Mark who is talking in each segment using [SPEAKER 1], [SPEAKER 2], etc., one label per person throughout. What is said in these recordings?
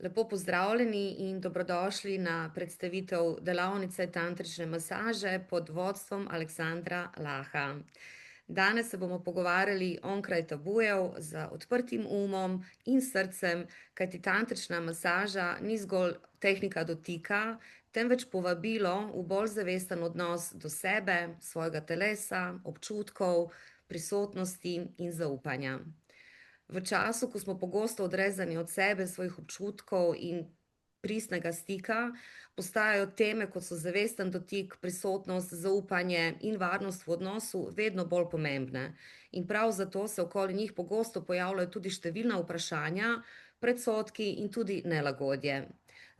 [SPEAKER 1] Lepo pozdravljeni in dobrodošli na predstavitev delavnice tantrične masaže pod vodstvom Aleksandra Laha. Danes se bomo pogovarjali onkraj tabujev z odprtim umom in srcem, kajti tantrična masaža ni zgolj tehnika dotika, temveč povabilo v bolj zavesten odnos do sebe, svojega telesa, občutkov, prisotnosti in zaupanja. V času, ko smo pogosto odrezani od sebe, svojih občutkov in pristnega stika, postajajo teme, kot so zavesten dotik, prisotnost, zaupanje in varnost v odnosu vedno bolj pomembne. In prav zato se okoli njih pogosto pojavljajo tudi številna vprašanja, predsodki in tudi nelagodje.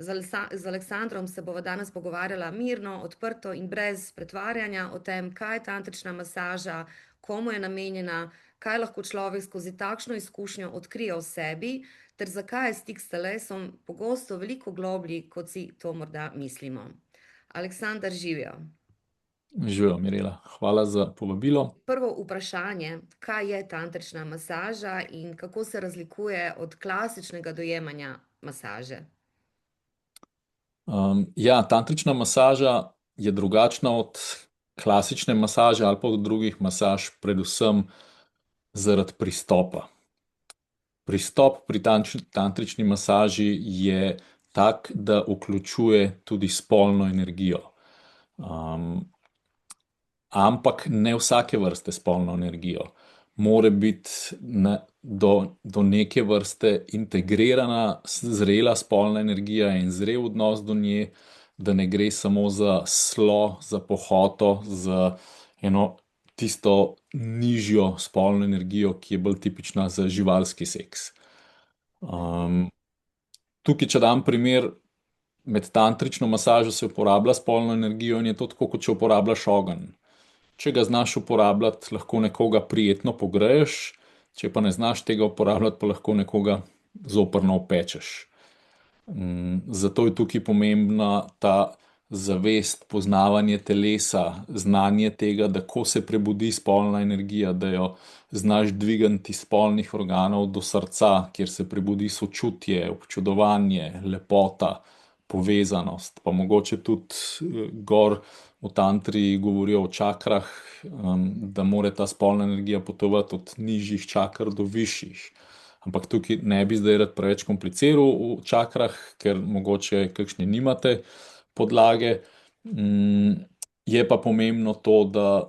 [SPEAKER 1] Z Aleksandrom se bova danes pogovarjala mirno, odprto in brez pretvarjanja o tem, kaj je tantrična masaža, komu je namenjena, kaj lahko človek skozi takšno izkušnjo odkrije o sebi, ter zakaj je stik s telesom pogosto veliko globlji, kot si to morda mislimo. Aleksandar, živijo.
[SPEAKER 2] Živijo, Mirela. Hvala za povabilo.
[SPEAKER 1] Prvo vprašanje, kaj je tantrična masaža in kako se razlikuje od klasičnega dojemanja masaže?
[SPEAKER 2] Tantrična masaža je drugačna od klasične masaže ali pa od drugih masaž, predvsem zaradi pristopa. Pristop pri tantrični masaži je tak, da vključuje tudi spolno energijo. Ampak ne vsake vrste spolno energijo. Mora biti do neke vrste integrirana, zrela spolna energija in zrel odnos do nje, da ne gre samo za slo, za pohoto, za eno tisto nižjo spolno energijo, ki je bolj tipična za živalski seks. Tukaj, če dam primer, med tantrično masažo se uporablja spolno energijo in je to tako, kot če uporabljaš ogenj. Če ga znaš uporabljati, lahko nekoga prijetno pogreješ, če pa ne znaš tega uporabljati, pa lahko nekoga zoprno opečeš. Zato je tukaj pomembna ta zavest, poznavanje telesa, znanje tega, da ko se prebudi spolna energija, da jo znaš dvigati iz spolnih organov do srca, kjer se prebudi sočutje, občudovanje, lepota, povezanost, pa mogoče tudi gor v tantri govorijo o čakrah, da mora ta spolna energija potovati od nižjih čakr do višjih. Ampak tukaj ne bi zdaj rad preveč kompliciral v čakrah, ker mogoče kakšne nimate podlage. Je pa pomembno to, da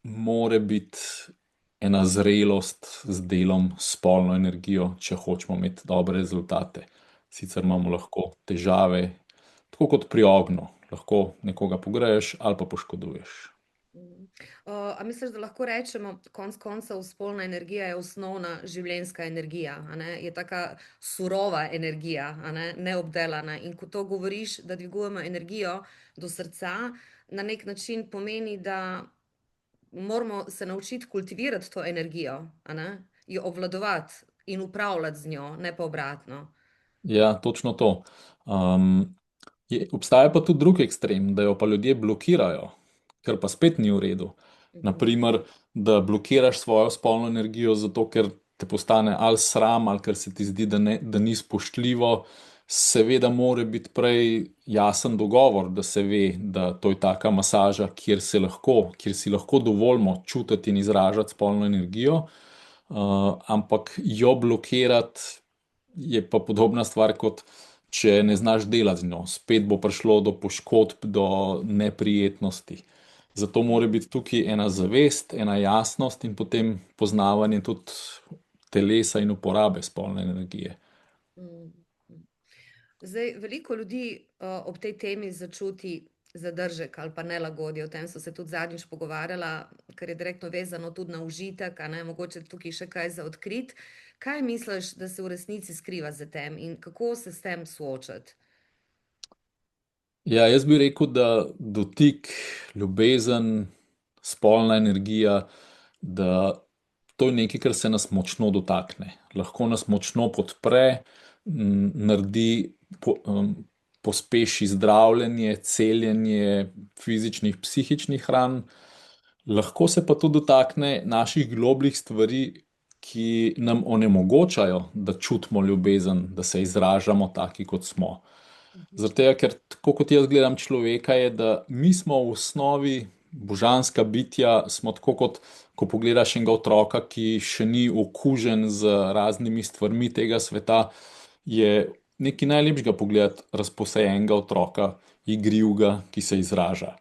[SPEAKER 2] mora biti ena zrelost z delom s spolno energijo, če hočemo imeti dobre rezultate. Sicer imamo lahko težave, tako kot pri ognju. Lahko nekoga pogreješ ali pa poškoduješ.
[SPEAKER 1] A misliš, da lahko rečemo, konec koncev spolna energija je osnovna življenjska energija, a ne? Je taka surova energija, a ne? Neobdelana. In ko to govoriš, da dvigujemo energijo do srca, na nek način pomeni, da moramo se naučiti kultivirati to energijo, a ne? Jo obvladovati in upravljati z njo, ne pa obratno.
[SPEAKER 2] Ja, točno to. Obstaja pa tudi drug ekstrem, da jo pa ljudje blokirajo, kar pa spet ni v redu. Naprimer, da blokiraš svojo spolno energijo zato, ker te postane ali sram, ali ker se ti zdi, da ni spoštljivo. Seveda mora biti prej jasen dogovor, da se ve, da to je taka masaža, kjer si lahko dovolimo čutiti in izražati spolno energijo, ampak jo blokirati je pa podobna stvar, kot če ne znaš delati z njo. Spet bo prišlo do poškodb, do neprijetnosti. Zato mora biti tukaj ena zavest, ena jasnost in potem poznavanje tudi telesa in uporabe spolne energije.
[SPEAKER 1] Zdaj, veliko ljudi ob tej temi začuti zadržek ali pa nelagodje. O tem so se tudi zadnjič pogovarjala, ker je direktno vezano tudi na užitek, a ne, mogoče tukaj še kaj za odkriti. Kaj misliš, da se v resnici skriva za tem in kako se s tem soočati?
[SPEAKER 2] Ja, jaz bi rekel, da dotik, ljubezen, spolna energija, da to je nekaj, kar se nas močno dotakne. Lahko nas močno podpre, naredi, pospeši zdravljenje, celjenje fizičnih, psihičnih ran. Lahko se pa tudi dotakne naših globljih stvari, ki nam onemogočajo, da čutimo ljubezen, da se izražamo taki, kot smo.
[SPEAKER 1] Mhm.
[SPEAKER 2] Zaradi tega, ker tako kot jaz gledam človeka, je, da mi smo v osnovi božanska bitja, smo tako kot, ko pogledaš enega otroka, ki še ni okužen z raznimi stvarmi tega sveta, je nekaj najlepšega pogledati razposajenega otroka, igrivega, ki se izraža.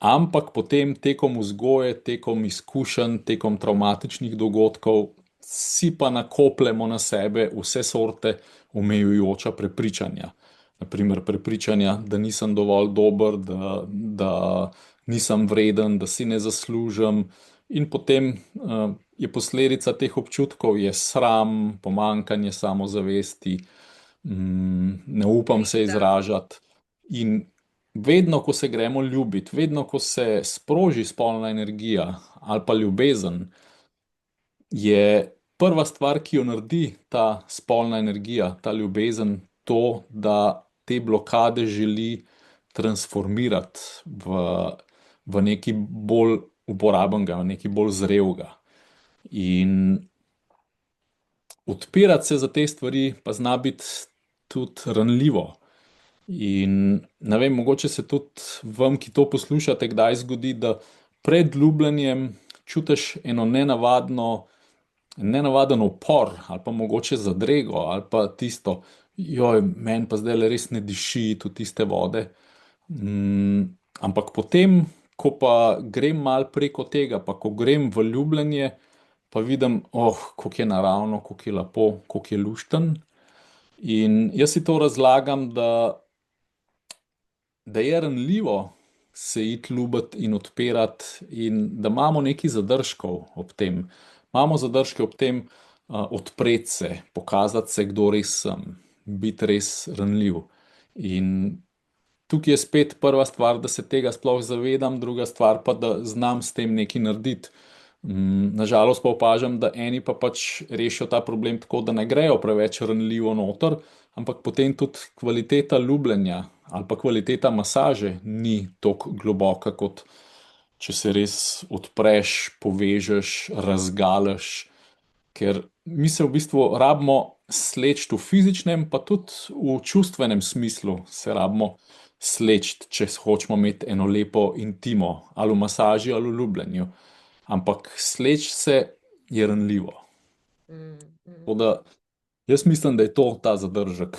[SPEAKER 2] Ampak potem tekom vzgoje, tekom izkušenj, tekom travmatičnih dogodkov si pa nakopljemo na sebe vse sorte omejujoča prepričanja. Naprimer, prepričanja, da nisem dovolj dober, da nisem vreden, da si ne zaslužim, in potem je posledica teh občutkov je sram, pomanjkanje samozavesti, ne upam se
[SPEAKER 1] Krivda.
[SPEAKER 2] izražati. In vedno, ko se gremo ljubiti, vedno, ko se sproži spolna energija ali pa ljubezen, je prva stvar, ki jo naredi ta spolna energija, ta ljubezen, to, da te blokade želi transformirati v nekaj bolj uporabnega, v nekaj bolj zrelega. In odpirati se za te stvari pa zna biti tudi ranljivo. In ne vem, mogoče se tudi vam, ki to poslušate, kdaj zgodi, da pred ljubljenjem čutiš eno nenavaden upor, ali pa mogoče zadrego, ali pa tisto, joj, meni pa zdaj res ne diši tudi tiste vode. Ampak potem, ko pa grem mal preko tega, pa ko grem v ljubljenje, pa vidim, kako je naravno, kako je lepo, kako je lušten. In jaz si to razlagam, da je ranljivo se iti ljubiti in odpirati, in da imamo nekaj zadržkov ob tem. Imamo zadržke ob tem, odpreti se, pokazati se, kdo res sem, biti res ranljiv. In tukaj je spet prva stvar, da se tega sploh zavedam, druga stvar pa, da znam s tem nekaj narediti. Nažalost pa opažam, da eni pa pač rešijo ta problem tako, da ne grejo preveč ranljivo noter, ampak potem tudi kvaliteta ljubljenja ali pa kvaliteta masaže ni tako globoka, kot če se res odpreš, povežeš, razgališ. Ker mi se v bistvu rabimo sleči v fizičnem, pa tudi v čustvenem smislu se rabimo sleči, če hočemo imeti eno lepo intimo, ali v masaži ali v ljubljenju. Ampak sleči se je ranljivo.
[SPEAKER 1] Mm,
[SPEAKER 2] Tako
[SPEAKER 1] mm.
[SPEAKER 2] da jaz mislim, da je to ta zadržek,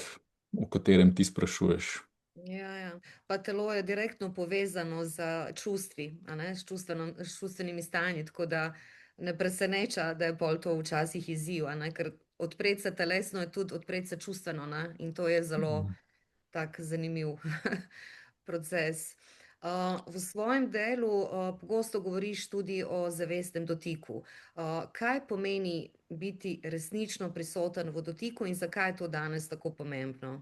[SPEAKER 2] o katerem ti sprašuješ.
[SPEAKER 1] Ja, ja. Pa telo je direktno povezano z čustvi, a ne, s čustvenimi stanji, tako da ne preseneča, da je pol to včasih izziv, a ne, ker odpreti se telesno je tudi odpreti se čustveno, ne, in to je zelo tak zanimiv proces. V svojem delu pogosto govoriš tudi o zavestnem dotiku. Kaj pomeni biti resnično prisoten v dotiku in zakaj je to danes tako pomembno?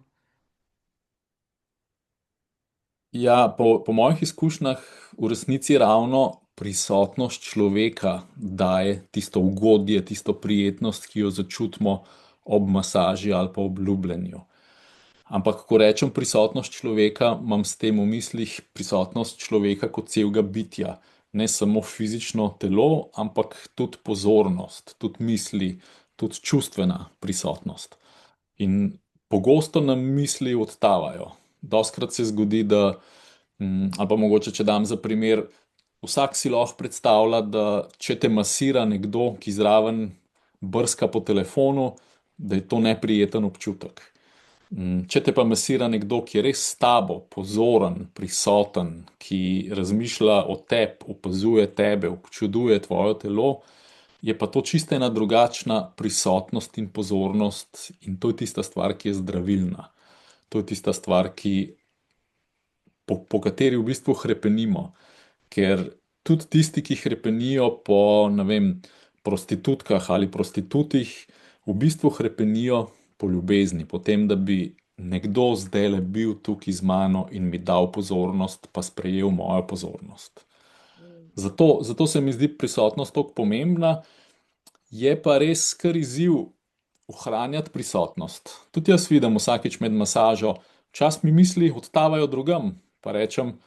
[SPEAKER 2] Ja, po mojih izkušnjah v resnici ravno prisotnost človeka daje tisto ugodje, tisto prijetnost, ki jo začutimo ob masaži ali pa ob ljubljenju. Ampak, ko rečem prisotnost človeka, imam s tem v mislih prisotnost človeka kot celega bitja. Ne samo fizično telo, ampak tudi pozornost, tudi misli, tudi čustvena prisotnost. In pogosto nam misli odtavajo. Doskrat se zgodi, da, ali pa mogoče, če dam za primer, vsak si lahko predstavlja, da če te masira nekdo, ki zraven brska po telefonu, da je to neprijeten občutek. Če te pa masira nekdo, ki je res s tabo, pozoren, prisoten, ki razmišlja o tebi, opazuje tebe, občuduje tvoje telo, je pa to čisto ena drugačna prisotnost in pozornost, in to je tista stvar, ki je zdravilna. To je tista stvar, po kateri v bistvu hrepenimo. Ker tudi tisti, ki hrepenijo po, ne vem, prostitutkah ali prostitutih, v bistvu hrepenijo po ljubezni, po tem, da bi nekdo zdajle bil tukaj z mano in mi dal pozornost, pa sprejel mojo pozornost.
[SPEAKER 1] Mm.
[SPEAKER 2] Zato se mi zdi prisotnost tako pomembna, je pa res kar izziv ohranjati prisotnost. Tudi jaz vidim vsakič med masažo, včasih mi misli odtavajo drugam, pa rečem,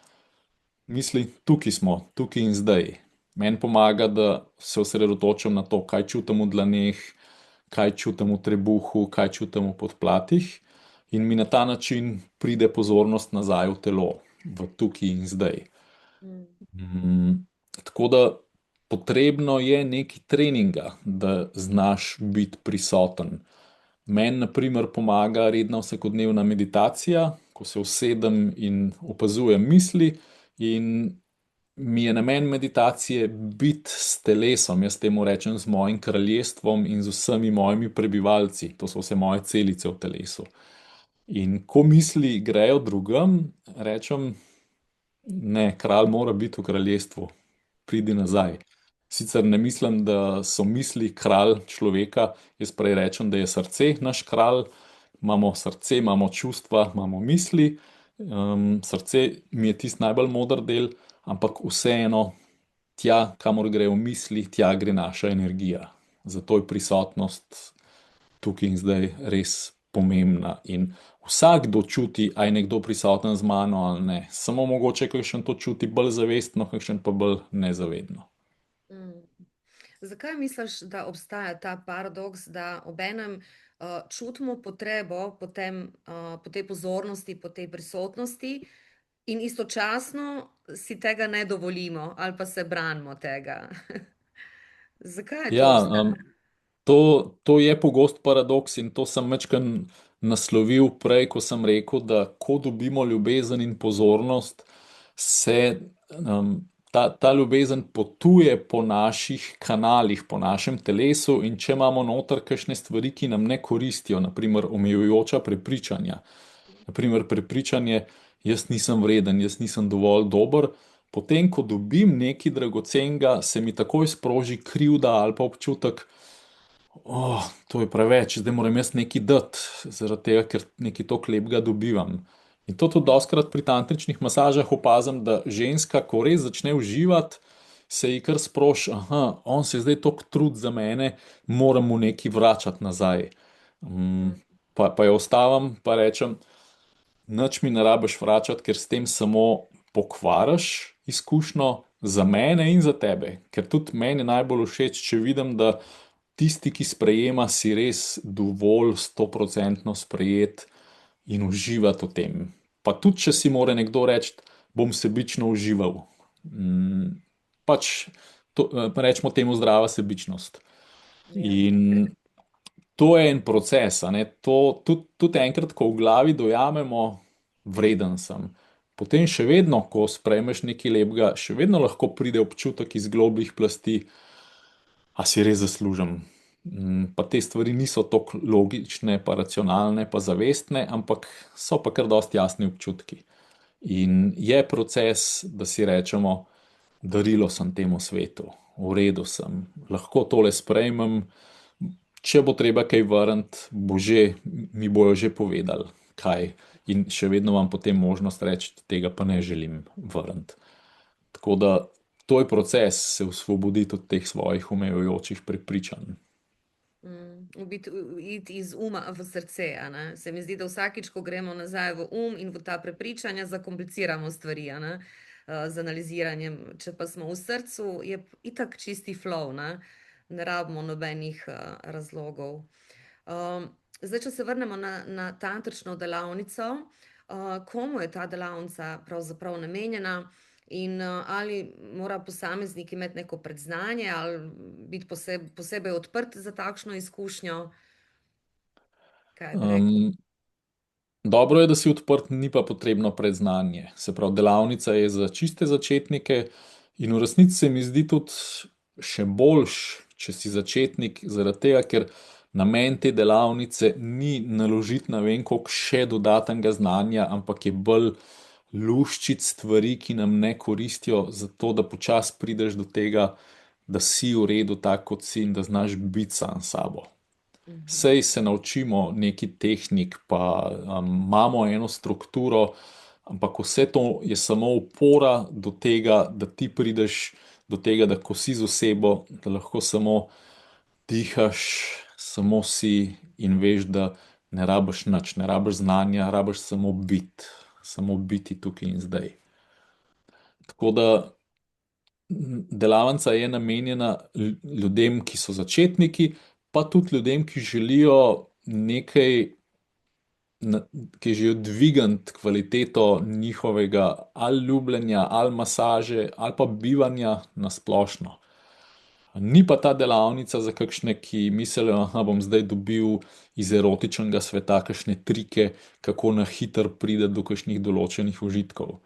[SPEAKER 2] misli, tukaj smo, tukaj in zdaj. Meni pomaga, da se osredotočam na to, kaj čutim v dlaneh, kaj čutim v trebuhu, kaj čutim v podplatih, in mi na ta način pride pozornost nazaj v telo, v tukaj in zdaj.
[SPEAKER 1] Mm,
[SPEAKER 2] Tako da potrebno je nekaj treninga, da znaš biti prisoten. Meni, na primer, pomaga redna vsakodnevna meditacija, ko se usedem in opazujem misli, in mi je namen meditacije biti s telesom, jaz temu rečem, z mojim kraljestvom in z vsemi mojimi prebivalci, to so vse moje celice v telesu. In ko misli grejo drugam, rečem, ne, kralj mora biti v kraljestvu, pridi nazaj. Sicer ne mislim, da so misli kralj človeka, jaz prej rečem, da je srce naš kralj. Imamo srce, imamo čustva, imamo misli. Srce mi je tisti najbolj moder del, ampak vseeno, tja, kamor grejo misli, tja gre naša energija. Zato je prisotnost tukaj in zdaj res pomembna. In vsakdo čuti, a je nekdo prisoten z mano ali ne. Samo mogoče kakšen to čuti bolj zavestno, kakšen pa bolj nezavedno.
[SPEAKER 1] mm. Zakaj misliš, da obstaja ta paradoks, da obenem čutimo potrebo po tej pozornosti, po tej prisotnosti, in istočasno si tega ne dovolimo ali pa se branimo tega? Zakaj je to
[SPEAKER 2] Ja,
[SPEAKER 1] obstaja?
[SPEAKER 2] to je pogost paradoks, in to sem večkrat naslovil prej, ko sem rekel, da ko dobimo ljubezen in pozornost, se ta ljubezen potuje po naših kanalih, po našem telesu, in če imamo noter kakšne stvari, ki nam ne koristijo, naprimer omejujoča prepričanja, naprimer prepričanje, jaz nisem vreden, jaz nisem dovolj dober. Potem, ko dobim nekaj dragocenega, se mi takoj sproži krivda ali pa občutek, oh, to je preveč, zdaj moram jaz nekaj dati, zaradi tega, ker nekaj tako lepega dobivam. In to tudi doskrat pri tantričnih masažah opazim, da ženska, ko res začne uživati, se ji kar sproši, aha, on se zdaj toliko trud za mene, moram mu nekaj vračati nazaj.
[SPEAKER 1] Mm,
[SPEAKER 2] Pa jo ostavim, pa rečem, nič mi ne rabiš vračati, ker s tem samo pokvariš izkušnjo za mene in za tebe. Ker tudi meni je najbolj všeč, če vidim, da tisti, ki sprejema, si res dovolj 100% sprejet in uživati v tem. Pa tudi, če si mora nekdo reči, bom sebično užival. Pač rečemo temu zdrava sebičnost.
[SPEAKER 1] ja.
[SPEAKER 2] In to je en proces, a ne? To tudi enkrat, ko v glavi dojamemo, vreden sem. Potem še vedno, ko sprejmeš nekaj lepega, še vedno lahko pride občutek iz globljih plasti, a si res zaslužim. Pa te stvari niso tako logične, pa racionalne, pa zavestne, ampak so pa kar dosti jasni občutki. In je proces, da si rečemo, darilo sem temu svetu, v redu sem, lahko tole sprejmem, če bo treba kaj vrniti, mi bojo že povedali, kaj. In še vedno imam potem možnost reči, tega pa ne želim vrniti. Tako da to je proces, se osvoboditi od teh svojih omejujočih prepričanj.
[SPEAKER 1] Iti iz uma v srce. A ne? Se mi zdi, da vsakič, ko gremo nazaj v in v ta prepričanja, zakompliciramo stvari, a ne? Z analiziranjem. Če pa smo v srcu, je itak čisti flow, ne rabimo nobenih razlogov. Zdaj, če se vrnemo na tantrično delavnico, komu je ta delavnica pravzaprav namenjena? In ali mora posameznik imeti neko predznanje ali biti posebej odprt za takšno izkušnjo? Kaj bi rekel?
[SPEAKER 2] Um, Dobro je, da si odprt, ni pa potrebno predznanje. Se pravi, delavnica je za čiste začetnike, in v resnici se mi zdi tudi še boljš, če si začetnik, zaradi tega, ker namen te delavnice ni naložiti na vem koliko še dodatnega znanja, ampak je bolj luščiti stvari, ki nam ne koristijo, zato da počasi prideš do tega, da si v redu, tako kot si, in da znaš biti sam s sabo.
[SPEAKER 1] Mhm.
[SPEAKER 2] Sej se naučimo neki tehnik, pa imamo eno strukturo, ampak vse to je samo opora do tega, da ti prideš do tega, da ko si z osebo, da lahko samo dihaš, samo si in veš, da ne rabiš nič, ne rabiš znanja, rabiš samo biti tukaj in zdaj. Tako da delavnica je namenjena ljudem, ki so začetniki, pa tudi ljudem, ki želijo nekaj, ki želijo dvigati kvaliteto njihovega ali ljubljenja, ali masaže, ali pa bivanja na splošno. Ni pa ta delavnica za kakšne, ki mislijo, da bom zdaj dobil iz erotičnega sveta kakšne trike, kako na hitro pride do kakšnih določenih užitkov.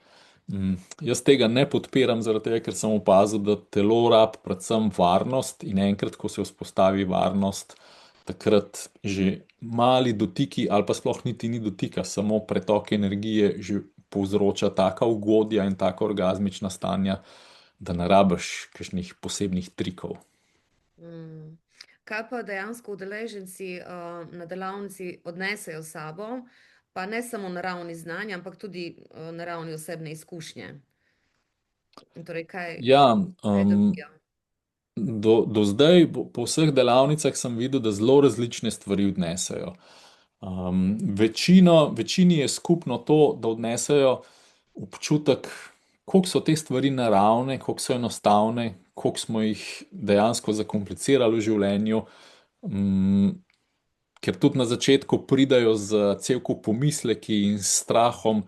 [SPEAKER 2] Jaz tega ne podpiram, zaradi tega, ker sem opazil, da telo rab predvsem varnost in enkrat, ko se vzpostavi varnost, takrat že mali dotiki ali pa sploh niti ni dotika, samo pretok energije že povzroča taka ugodja in taka orgazmična stanja, da ne rabiš kakšnih posebnih trikov.
[SPEAKER 1] Mm. Kaj pa dejansko udeleženci na delavnici odnesejo s sabo, pa ne samo na ravni znanja, ampak tudi na ravni osebne izkušnje? In torej,
[SPEAKER 2] Ja,
[SPEAKER 1] kaj dobijo?
[SPEAKER 2] do zdaj po vseh delavnicah sem videl, da zelo različne stvari odnesejo. Večini je skupno to, da odnesejo občutek, koliko so te stvari naravne, koliko so enostavne, koliko smo jih dejansko zakomplicirali v življenju. Ker tudi na začetku pridajo z cel kup pomisleki in strahom,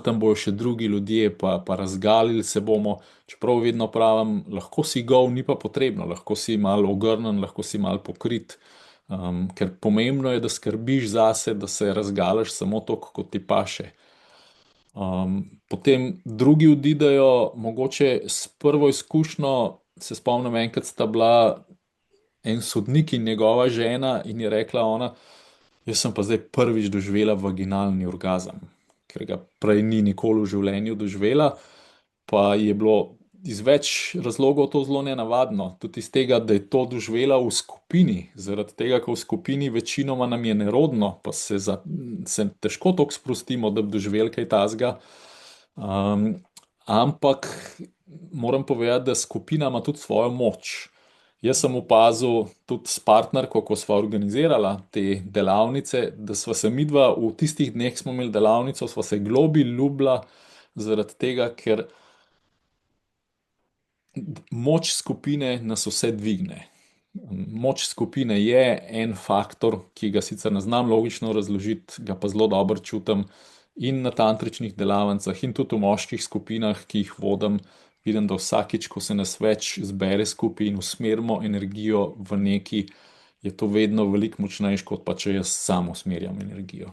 [SPEAKER 2] tam bojo še drugi ljudje, pa razgalili se bomo. Čeprav vedno pravim, lahko si gol, ni pa potrebno, lahko si malo ogrnen, lahko si malo pokrit. Ker pomembno je, da skrbiš zase, da se razgalaš samo toliko, kot ti paše. Potem drugi odidejo, mogoče s prvo izkušnjo, se spomnim, enkrat sta bila en sodnik in njegova žena in je rekla ona, jaz sem pa zdaj prvič doživela vaginalni orgazem, ker ga prej ni nikoli v življenju doživela, pa je bilo iz več razlogov to zelo nenavadno. Tudi iz tega, da je to doživela v skupini, zaradi tega, ker v skupini večinoma nam je nerodno, pa se težko toliko sprostimo, da bi doživeli kaj takega. Ampak moram povedati, da skupina ima tudi svojo moč. Jaz sem opazil tudi s partnerko, ko sva organizirala te delavnice, da sva se midva v tistih dneh, ko smo imeli delavnico, sva se globi ljubila, zaradi tega, ker moč skupine nas vse dvigne. Moč skupine je en faktor, ki ga sicer ne znam logično razložiti, ga pa zelo dobro čutim in na tantričnih delavnicah, in tudi v moških skupinah, ki jih vodim. Vidim, da vsakič, ko se nas več zbere skupaj in usmerimo energijo v neki, je to vedno veliko močnejše, kot pa če jaz sam usmerjam energijo.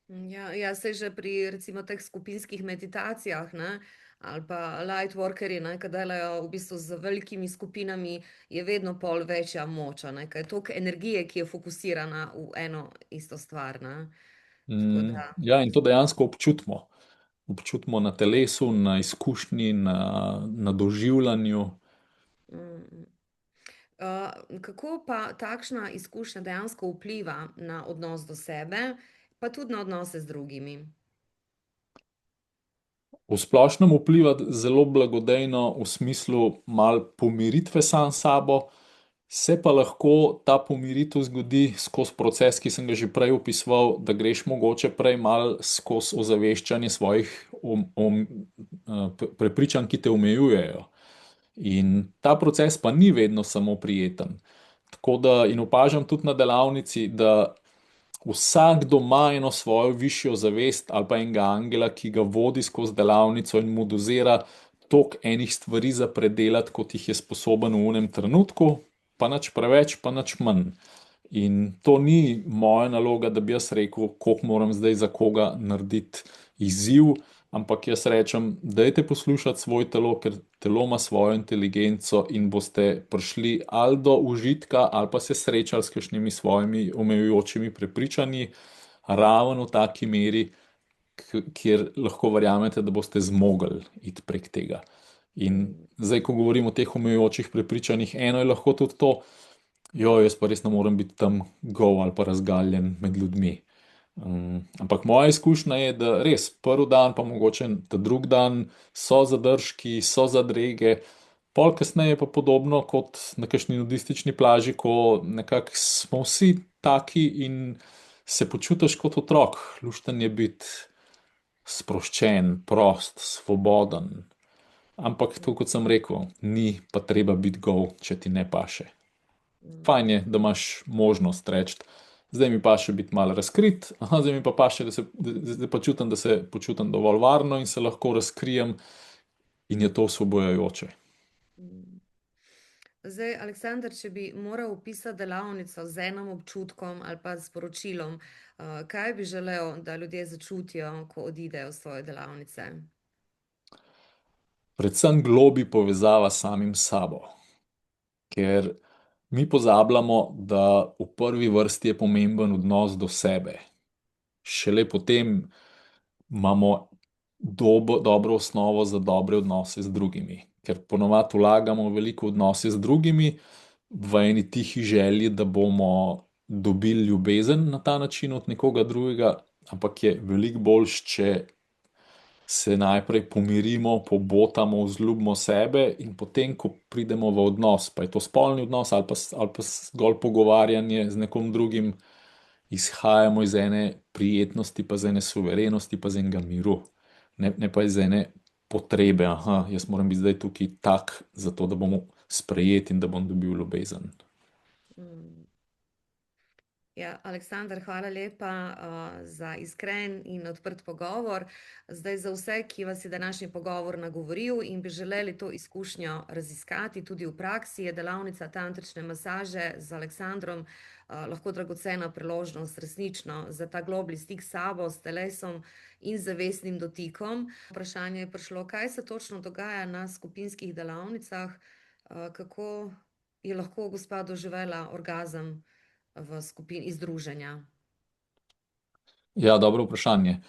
[SPEAKER 1] Ja, ja, saj že pri recimo teh skupinskih meditacijah, ne, ali pa lightworkerji, ne, ki delajo v bistvu z velikimi skupinami, je vedno pol večja moč, ne, ker je toliko energije, ki je fokusirana v eno isto stvar, ne. Tako da,
[SPEAKER 2] Ja, in to dejansko občutimo. Občutimo na telesu, na izkušnji, na doživljanju.
[SPEAKER 1] mm. Kako pa takšna izkušnja dejansko vpliva na odnos do sebe, pa tudi na odnose z drugimi?
[SPEAKER 2] V splošnem vpliva zelo blagodejno v smislu mal pomiritve sam s sabo, se pa lahko ta pomiritev zgodi skozi proces, ki sem ga že prej opisoval, da greš mogoče prej mal skozi ozaveščanje svojih prepričanj, ki te omejujejo. In ta proces pa ni vedno samo prijeten. Tako da, in opažam tudi na delavnici, da vsakdo ima eno svojo višjo zavest ali pa enega angela, ki ga vodi skozi delavnico in mu dozira toliko enih stvari za predelati, kot jih je sposoben v unem trenutku, pa nič preveč, pa nič manj. In to ni moja naloga, da bi jaz rekel, koliko moram zdaj za koga narediti izziv, ampak jaz rečem, dajte poslušati svoj telo, ker telo ima svojo inteligenco in boste prišli ali do užitka, ali pa se srečali s kakšnimi svojimi omejujočimi prepričanji, raven v taki meri, kjer lahko verjamete, da boste zmogli iti prek tega. In zdaj, ko govorimo o teh omejujočih prepričanjih, eno je lahko tudi to, jo, jaz pa res ne morem biti tam gol ali pa razgaljen med ljudmi. Ampak moja izkušnja je, da res prvi dan, pa mogoče ta drugi dan, so zadržki, so zadrege, pol kasneje pa podobno kot na kakšni nudistični plaži, ko nekako smo vsi taki in se počutiš kot otrok. Lušten je biti sproščen, prost, svoboden. ampak tako kot sem rekel, ni pa treba biti gol, če ti ne paše.
[SPEAKER 1] Mm,
[SPEAKER 2] Fajn je, da imaš možnost reči, zdaj mi pa še biti malo razkrit, aha, zdaj mi pa še, zdaj pa čutim, da se počutim dovolj varno in se lahko razkrijem, in je to osvobojajoče.
[SPEAKER 1] mm. Zdaj, Aleksandr, če bi moral opisati delavnico z enim občutkom ali pa sporočilom, kaj bi želel, da ljudje začutijo, ko odidejo s svoje delavnice?
[SPEAKER 2] Predvsem globi povezava s samim sabo, ker mi pozabljamo, da v prvi vrsti je pomemben odnos do sebe. Šele potem imamo dobro osnovo za dobre odnose z drugimi. Ker ponovadi vlagamo veliko odnose z drugimi v eni tihi želji, da bomo dobili ljubezen na ta način od nekoga drugega, ampak je veliko boljš, če se najprej pomirimo, pobotamo, vzljubimo sebe in potem, ko pridemo v odnos, pa je to spolni odnos ali pa zgolj pogovarjanje z nekom drugim, izhajamo iz ene prijetnosti, pa iz ene suverenosti, pa iz enega miru, ne pa iz ene potrebe, aha, jaz moram biti zdaj tukaj tak, zato da bom sprejet in da bom dobil ljubezen.
[SPEAKER 1] Mm. Ja, Aleksandar, hvala lepa, za iskren in odprt pogovor. Zdaj, za vse, ki vas je današnji pogovor nagovoril in bi želeli to izkušnjo raziskati tudi v praksi, je delavnica tantrične masaže z Aleksandrom, lahko dragocena priložnost resnično za ta globlji stik s sabo, s telesom in zavestnim dotikom. Vprašanje je prišlo, kaj se točno dogaja na skupinskih delavnicah, kako je lahko gospa doživela orgazem v skupini združenja?
[SPEAKER 2] Ja, dobro vprašanje.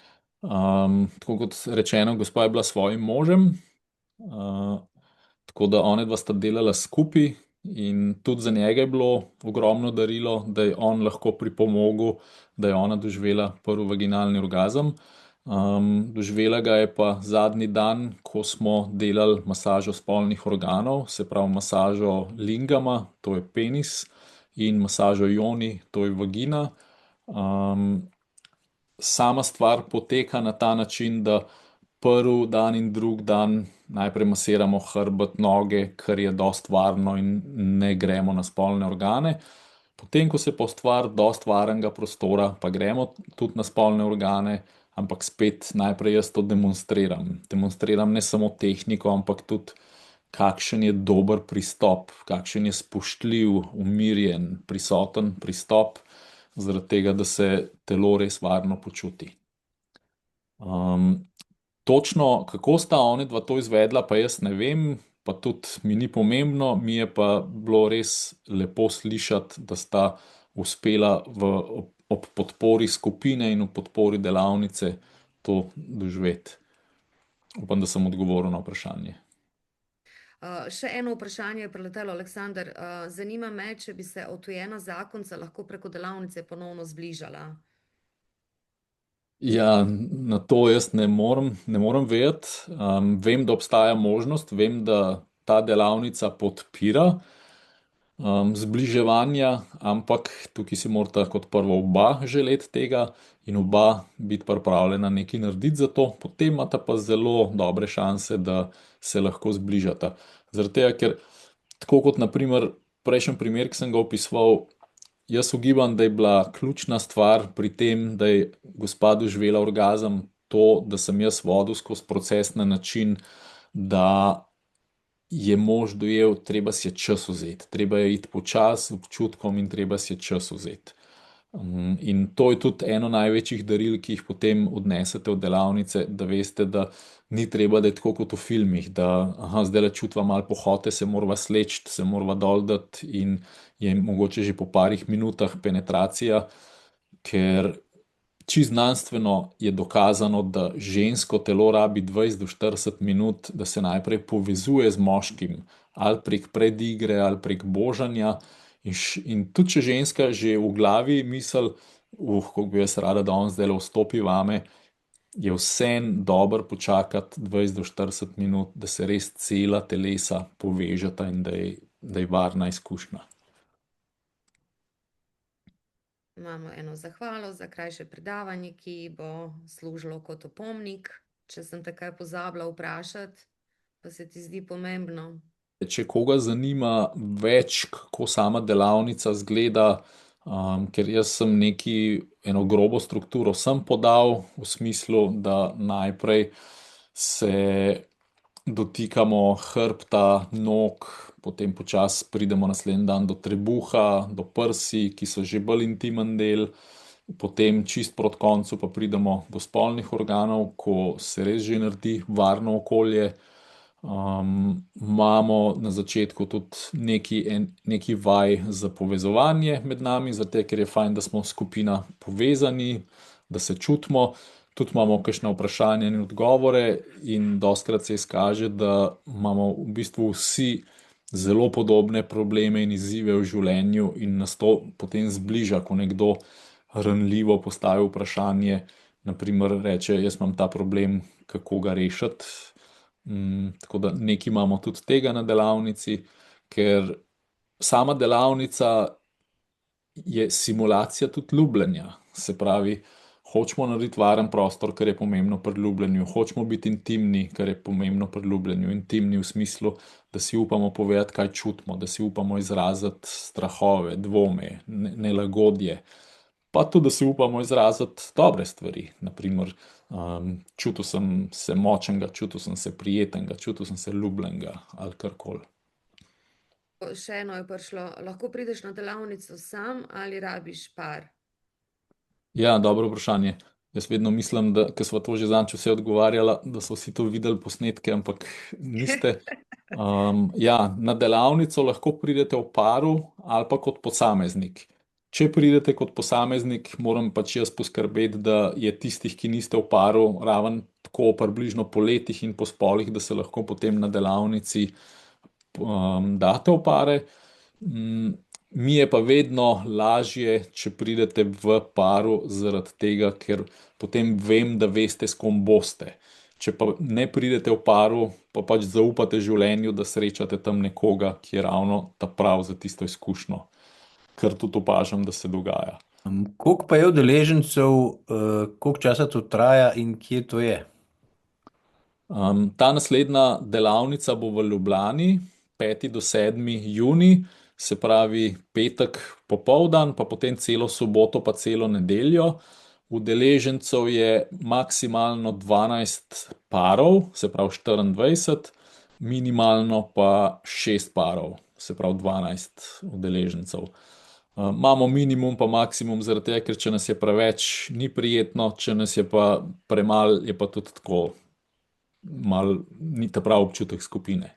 [SPEAKER 2] Tako kot rečeno, gospa je bila s svojim možem, tako da one dva sta delala skupaj in tudi za njega je bilo ogromno darilo, da je on lahko pripomogel, da je ona doživela prvi vaginalni orgazem. Doživela ga je pa zadnji dan, ko smo delali masažo spolnih organov, se pravi masažo lingama, to je penis, in masažo joni, to je vagina. Sama stvar poteka na ta način, da prvi dan in drugi dan najprej masiramo hrbet, noge, kar je dost varno in ne gremo na spolne organe. Potem, ko se pa ustvari dost varnega prostora, pa gremo tudi na spolne organe, ampak spet najprej jaz to demonstriram. Demonstriram ne samo tehniko, ampak tudi kakšen je dober pristop, kakšen je spoštljiv, umirjen, prisoten pristop, zaradi tega, da se telo res varno počuti. Točno kako sta oni dva to izvedla, pa jaz ne vem, pa tudi mi ni pomembno, mi je pa bilo res lepo slišati, da sta uspela ob podpori skupine in ob podpori delavnice to doživeti. Upam, da sem odgovoril na vprašanje.
[SPEAKER 1] Še eno vprašanje je preletelo, Aleksandar. Zanima me, če bi se odtujena zakonca lahko preko delavnice ponovno zbližala.
[SPEAKER 2] Ja, na to jaz ne morem vedeti. Vem, da obstaja možnost, vem, da ta delavnica podpira zbliževanja, ampak tukaj si morata kot prvo oba želeti tega in oba biti pripravljena nekaj narediti za to, potem imata pa zelo dobre šanse, da se lahko zbližata. Zaradi tega, ker tako kot naprimer prejšnji primer, ki sem ga opisoval, jaz ugibam, da je bila ključna stvar pri tem, da je gospa doživela orgazem, to, da sem jaz vodil skozi proces na način, da je mož dojel, treba si je čas vzeti, treba je iti počasi, občutkom in treba si je čas vzeti. In to je tudi eno največjih daril, ki jih potem odnesete v delavnice, da veste, da ni treba, da je tako kot v filmih, da aha, zdaj le čutva malo pohote, se morava sleči, se morava dol dati in je mogoče že po parih minutah penetracija, ker čisto znanstveno je dokazano, da žensko telo rabi 20 do 40 minut, da se najprej povezuje z moškim, ali prek predigre, ali prek božanja. In tudi, če ženska že v glavi misli, kako bi jaz rada, da on zdaj vstopi vame, je vseeno dobro počakati 20 do 40 minut, da se res cela telesa povežeta in da je varna izkušnja.
[SPEAKER 1] Imamo eno zahvalo za krajše predavanje, ki bo služilo kot opomnik, če sem te kaj pozabila vprašati. pa se ti zdi pomembno?
[SPEAKER 2] Če koga zanima več, kako sama delavnica zgleda, ker jaz sem eno grobo strukturo sem podal v smislu, da najprej se dotikamo hrbta, nog, potem počasi pridemo naslednji dan do trebuha, do prsi, ki so že bolj intimen del, potem čist proti koncu pa pridemo do spolnih organov, ko se res že naredi varno okolje. Imamo na začetku tudi neki vaj za povezovanje med nami, zato ker je fajn, da smo skupina povezani, da se čutimo. Tudi imamo kakšne vprašanja in odgovore, in dostikrat se izkaže, da imamo v bistvu vsi zelo podobne probleme in izzive v življenju, in nas to potem zbliža, ko nekdo ranljivo postavi vprašanje, naprimer reče: Jaz imam ta problem, kako ga rešiti. Tako da nekaj imamo tudi tega na delavnici, ker sama delavnica je simulacija tudi ljubljenja. Se pravi, hočemo narediti varen prostor, kar je pomembno pri ljubljenju, hočemo biti intimni, kar je pomembno pri ljubljenju. Intimni v smislu, da si upamo povedati, kaj čutimo, da si upamo izraziti strahove, dvome, nelagodje. Pa tudi, da si upamo izraziti dobre stvari. Naprimer, čutil sem se močnega, čutil sem se prijetnega, čutil sem se ljubljenega ali karkoli.
[SPEAKER 1] Še eno je prišlo, lahko prideš na delavnico sam ali rabiš par?
[SPEAKER 2] Ja, dobro vprašanje. Jaz vedno mislim, da, ker sva to že zadnjič vse odgovarjala, da so vsi to videli posnetke, ampak niste. Ja, na delavnico lahko pridete v paru ali pa kot posameznik. Če pridete kot posameznik, moram pač jaz poskrbeti, da je tistih, ki niste v paru, raven tako približno po letih in po spolih, da se lahko potem na delavnici date v pare. Mi je pa vedno lažje, če pridete v paru, zaradi tega, ker potem vem, da veste, s kom boste. Če pa ne pridete v paru, pa pač zaupate življenju, da srečate tam nekoga, ki je ravno ta prav za tisto izkušnjo, kar tudi opažam, da se dogaja.
[SPEAKER 3] Koliko pa je udeležencev, koliko časa to traja in kje to je?
[SPEAKER 2] Ta naslednja delavnica bo v Ljubljani, 5. do 7. junij, se pravi petek popoldan, pa potem celo soboto, pa celo nedeljo. Udeležencev je maksimalno 12 parov, se pravi 24, minimalno pa 6 parov, se pravi 12 udeležencev. Imamo minimum pa maksimum zaradi tega, ker če nas je preveč, ni prijetno, če nas je pa premalo, je pa tudi tako, malo ni ta prav občutek skupine.